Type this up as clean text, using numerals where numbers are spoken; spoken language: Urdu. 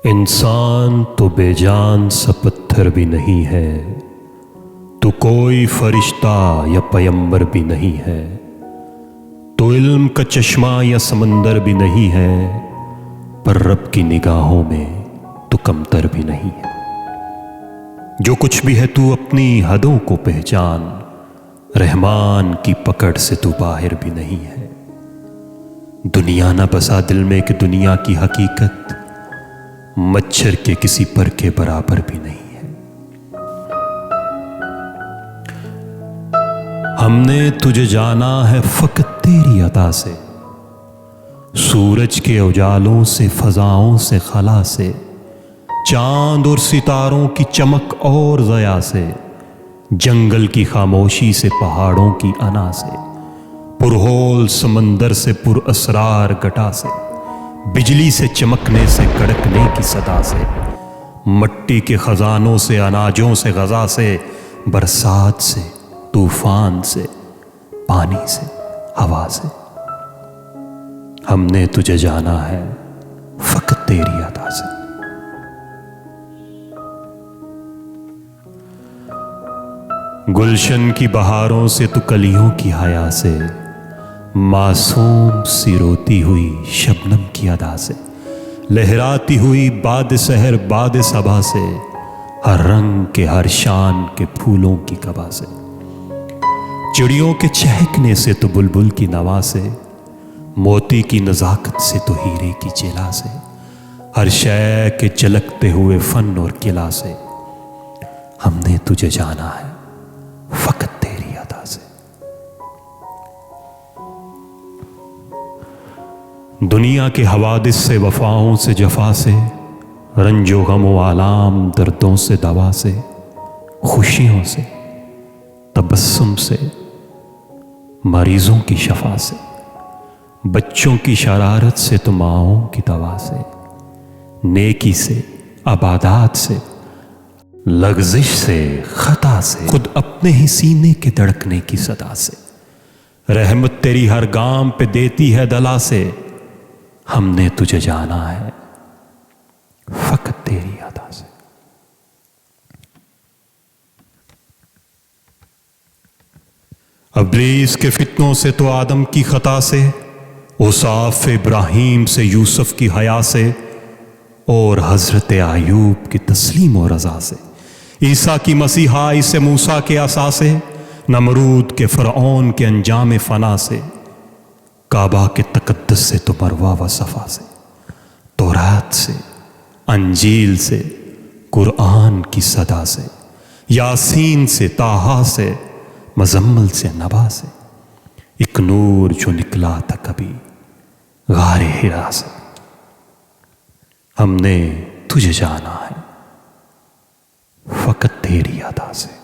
انسان تو بے جان سا پتھر بھی نہیں ہے، تو کوئی فرشتہ یا پیمبر بھی نہیں ہے، تو علم کا چشمہ یا سمندر بھی نہیں ہے، پر رب کی نگاہوں میں تو کمتر بھی نہیں ہے۔ جو کچھ بھی ہے تو اپنی حدوں کو پہچان، رحمان کی پکڑ سے تو باہر بھی نہیں ہے۔ دنیا نہ بسا دل میں کہ دنیا کی حقیقت مچھر کے کسی پر کے برابر بھی نہیں ہے۔ ہم نے تجھے جانا ہے فقط تیری عطا سے، سورج کے اجالوں سے، فضاؤں سے، خلا سے، چاند اور ستاروں کی چمک اور ضیاء سے، جنگل کی خاموشی سے، پہاڑوں کی انا سے، پرہول سمندر سے، پر اسرار گٹا سے، بجلی سے چمکنے سے، کڑکنے کی صدا سے، مٹی کے خزانوں سے، اناجوں سے، غذا سے، برسات سے، طوفان سے، پانی سے، ہوا سے۔ ہم نے تجھے جانا ہے فقط تیری عطا سے۔ گلشن کی بہاروں سے تو کلیوں کی حیا سے، معصوم سی روتی ہوئی شبنم کی ادا سے، لہراتی ہوئی باد سحر باد صبا سے، ہر رنگ کے ہر شان کے پھولوں کی قبا سے، چڑیوں کے چہکنے سے تو بلبل کی نوا سے، موتی کی نزاکت سے تو ہیرے کی چلا سے، ہر شے کے چلکتے ہوئے فن اور قلعہ سے۔ ہم نے تجھے جانا ہے فقط تیری عطا سے۔ دنیا کے حوادث سے، وفاؤں سے، جفا سے، رنج و غم و آلام، دردوں سے، دوا سے، خوشیوں سے، تبسم سے، مریضوں کی شفا سے، بچوں کی شرارت سے تو ماؤں کی دوا سے، نیکی سے، عبادات سے، لغزش سے، خطا سے، خود اپنے ہی سینے کے دھڑکنے کی صدا سے، رحمت تیری ہر گام پہ دیتی ہے دلا سے۔ ہم نے تجھے جانا ہے فقط تیری عطا سے۔ ابلیس کے فتنوں سے تو آدم کی خطا سے، اوصاف ابراہیم سے، یوسف کی حیا سے، اور حضرت ایوب کی تسلیم و رضا سے، عیسیٰ کی مسیحائی سے، موسیٰ کے عصا سے، نمرود کے فرعون کے انجام فنا سے، کعبہ کے تقدس سے تو مروہ و صفا سے، تورات سے، انجیل سے، قرآن کی صدا سے، یاسین سے، طٰہٰ سے، مزمل سے، نبا سے، ایک نور جو نکلا تھا کبھی غار حرا سے۔ ہم نے تجھے جانا ہے فقط تیری عطا سے۔